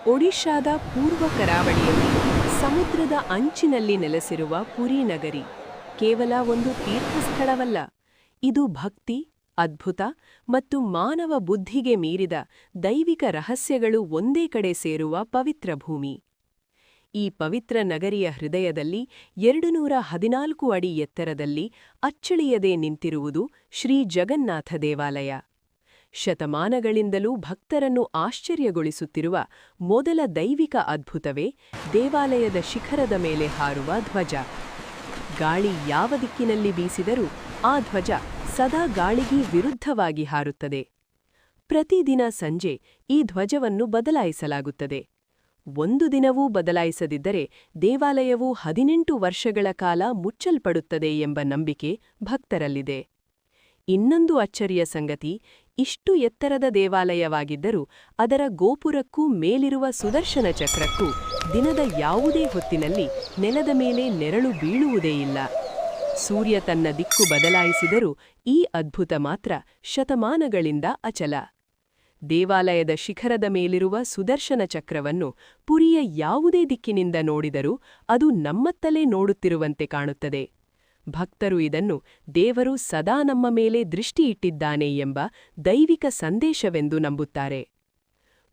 ಒಡಿಶಾದ ಪೂರ್ವ ಕರಾವಳಿಯಲ್ಲಿ ಸಮುದ್ರದ ಅಂಚಿನಲ್ಲಿ ನೆಲೆಸಿರುವ ಪುರಿ ನಗರಿ ಕೇವಲ ಒಂದು ತೀರ್ಥಸ್ಥಳವಲ್ಲ. ಇದು ಭಕ್ತಿ, ಅದ್ಭುತ ಮತ್ತು ಮಾನವ ಬುದ್ಧಿಗೆ ಮೀರಿದ ದೈವಿಕ ರಹಸ್ಯಗಳು ಒಂದೇ ಕಡೆ ಸೇರುವ ಪವಿತ್ರ ಭೂಮಿ. ಈ ಪವಿತ್ರ ನಗರಿಯ ಹೃದಯದಲ್ಲಿ 214 ಅಡಿ ಎತ್ತರದಲ್ಲಿ ಅಚ್ಚಳಿಯದೆ ನಿಂತಿರುವುದು ಶ್ರೀ ಜಗನ್ನಾಥ ದೇವಾಲಯ. ಶತಮಾನಗಳಿಂದಲೂ ಭಕ್ತರನ್ನು ಆಶ್ಚರ್ಯಗೊಳಿಸುತ್ತಿರುವ ಮೊದಲ ದೈವಿಕ ಅದ್ಭುತವೇ ದೇವಾಲಯದ ಶಿಖರದ ಮೇಲೆ ಹಾರುವ ಧ್ವಜ. ಗಾಳಿ ಯಾವ ದಿಕ್ಕಿನಲ್ಲಿ ಬೀಸಿದರೂ ಆ ಧ್ವಜ ಸದಾ ಗಾಳಿಗೆ ವಿರುದ್ಧವಾಗಿ ಹಾರುತ್ತದೆ. ಪ್ರತಿದಿನ ಸಂಜೆ ಈ ಧ್ವಜವನ್ನು ಬದಲಾಯಿಸಲಾಗುತ್ತದೆ. ಒಂದು ದಿನವೂ ಬದಲಾಯಿಸದಿದ್ದರೆ ದೇವಾಲಯವು 18 ವರ್ಷಗಳ ಕಾಲ ಮುಚ್ಚಲ್ಪಡುತ್ತದೆ ಎಂಬ ನಂಬಿಕೆ ಭಕ್ತರಲ್ಲಿದೆ. ಇನ್ನೊಂದು ಅಚ್ಚರಿಯ ಸಂಗತಿ, ಇಷ್ಟು ಎತ್ತರದ ದೇವಾಲಯವಾಗಿದ್ದರೂ ಅದರ ಗೋಪುರಕ್ಕೂ ಮೇಲಿರುವ ಸುದರ್ಶನ ಚಕ್ರಕ್ಕೂ ದಿನದ ಯಾವುದೇ ಹೊತ್ತಿನಲ್ಲಿ ನೆಲದ ಮೇಲೆ ನೆರಳು ಬೀಳುವುದೇ ಇಲ್ಲ. ಸೂರ್ಯ ತನ್ನ ದಿಕ್ಕು ಬದಲಾಯಿಸಿದರೂ ಈ ಅದ್ಭುತ ಮಾತ್ರ ಶತಮಾನಗಳಿಂದ ಅಚಲ. ದೇವಾಲಯದ ಶಿಖರದ ಮೇಲಿರುವ ಸುದರ್ಶನ ಚಕ್ರವನ್ನು ಪುರಿಯ ಯಾವುದೇ ದಿಕ್ಕಿನಿಂದ ನೋಡಿದರೂ ಅದು ನಮ್ಮತ್ತಲೇ ನೋಡುತ್ತಿರುವಂತೆ ಕಾಣುತ್ತದೆ. ಭಕ್ತರು ಇದನ್ನು ದೇವರು ಸದಾ ನಮ್ಮ ಮೇಲೆ ದೃಷ್ಟಿಯಿಟ್ಟಿದ್ದಾನೆ ಎಂಬ ದೈವಿಕ ಸಂದೇಶವೆಂದು ನಂಬುತ್ತಾರೆ.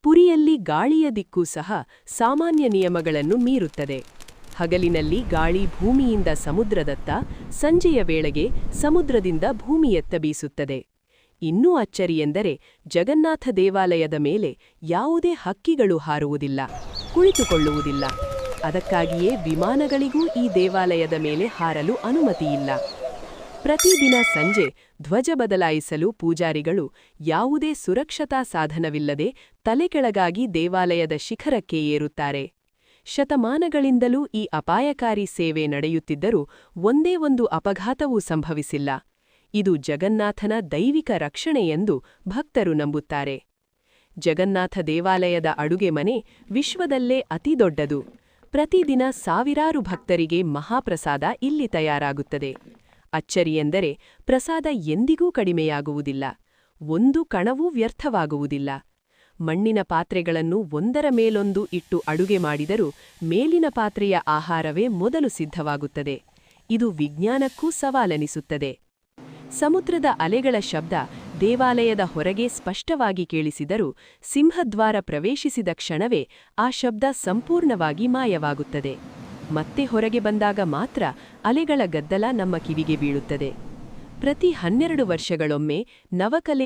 ಪುರಿಯಲ್ಲಿ ಗಾಳಿಯ ದಿಕ್ಕೂ ಸಹ ಸಾಮಾನ್ಯ ನಿಯಮಗಳನ್ನು ಮೀರುತ್ತದೆ. ಹಗಲಿನಲ್ಲಿ ಗಾಳಿ ಭೂಮಿಯಿಂದ ಸಮುದ್ರದತ್ತ, ಸಂಜೆಯ ವೇಳೆಗೆ ಸಮುದ್ರದಿಂದ ಭೂಮಿಯತ್ತ ಬೀಸುತ್ತದೆ. ಇನ್ನೂ ಅಚ್ಚರಿಯೆಂದರೆ ಜಗನ್ನಾಥ ದೇವಾಲಯದ ಮೇಲೆ ಯಾವುದೇ ಹಕ್ಕಿಗಳು ಹಾರುವುದಿಲ್ಲ, ಕುಳಿತುಕೊಳ್ಳುವುದಿಲ್ಲ. ಅದಕ್ಕಾಗಿಯೇ ವಿಮಾನಗಳಿಗೂ ಈ ದೇವಾಲಯದ ಮೇಲೆ ಹಾರಲು ಅನುಮತಿಯಿಲ್ಲ. ಪ್ರತಿದಿನ ಸಂಜೆ ಧ್ವಜ ಬದಲಾಯಿಸಲು ಪೂಜಾರಿಗಳು ಯಾವುದೇ ಸುರಕ್ಷತಾ ಸಾಧನವಿಲ್ಲದೆ ತಲೆಕೆಳಗಾಗಿ ದೇವಾಲಯದ ಶಿಖರಕ್ಕೆ ಏರುತ್ತಾರೆ. ಶತಮಾನಗಳಿಂದಲೂ ಈ ಅಪಾಯಕಾರಿ ಸೇವೆ ನಡೆಯುತ್ತಿದ್ದರೂ ಒಂದೇ ಒಂದು ಅಪಘಾತವೂ ಸಂಭವಿಸಿಲ್ಲ. ಇದು ಜಗನ್ನಾಥನ ದೈವಿಕ ರಕ್ಷಣೆ ಎಂದು ಭಕ್ತರು ನಂಬುತ್ತಾರೆ. ಜಗನ್ನಾಥ ದೇವಾಲಯದ ಅಡುಗೆ ಮನೆ ವಿಶ್ವದಲ್ಲೇ ಅತಿದೊಡ್ಡದು. ಪ್ರತಿದಿನ ಸಾವಿರಾರು ಭಕ್ತರಿಗೆ ಮಹಾಪ್ರಸಾದ ಇಲ್ಲಿ ತಯಾರಾಗುತ್ತದೆ. ಅಚ್ಚರಿಯೆಂದರೆ ಪ್ರಸಾದ ಎಂದಿಗೂ ಕಡಿಮೆಯಾಗುವುದಿಲ್ಲ, ಒಂದು ಕಣವೂ ವ್ಯರ್ಥವಾಗುವುದಿಲ್ಲ. ಮಣ್ಣಿನ ಪಾತ್ರೆಗಳನ್ನು ಒಂದರ ಮೇಲೊಂದು ಇಟ್ಟು ಅಡುಗೆ ಮಾಡಿದರೂ ಮೇಲಿನ ಪಾತ್ರೆಯ ಆಹಾರವೇ ಮೊದಲು ಸಿದ್ಧವಾಗುತ್ತದೆ. ಇದು ವಿಜ್ಞಾನಕ್ಕೂ ಸವಾಲೆನಿಸುತ್ತದೆ. ಸಮುದ್ರದ ಅಲೆಗಳ ಶಬ್ದ ದೇವಾಲಯದ ಹೊರಗೆ ಸ್ಪಷ್ಟವಾಗಿ ಕೇಳಿಸಿದರೂ ಸಿಂಹದ್ವಾರ ಪ್ರವೇಶಿಸಿದ ಕ್ಷಣವೇ ಆ ಶಬ್ದ ಸಂಪೂರ್ಣವಾಗಿ ಮಾಯವಾಗುತ್ತದೆ. ಮತ್ತೆ ಹೊರಗೆ ಬಂದಾಗ ಮಾತ್ರ ಅಲೆಗಳ ಗದ್ದಲ ನಮ್ಮ ಕಿವಿಗೆ ಬೀಳುತ್ತದೆ. ಪ್ರತಿ 12 ವರ್ಷಗಳೊಮ್ಮೆ ನವಕಲೆ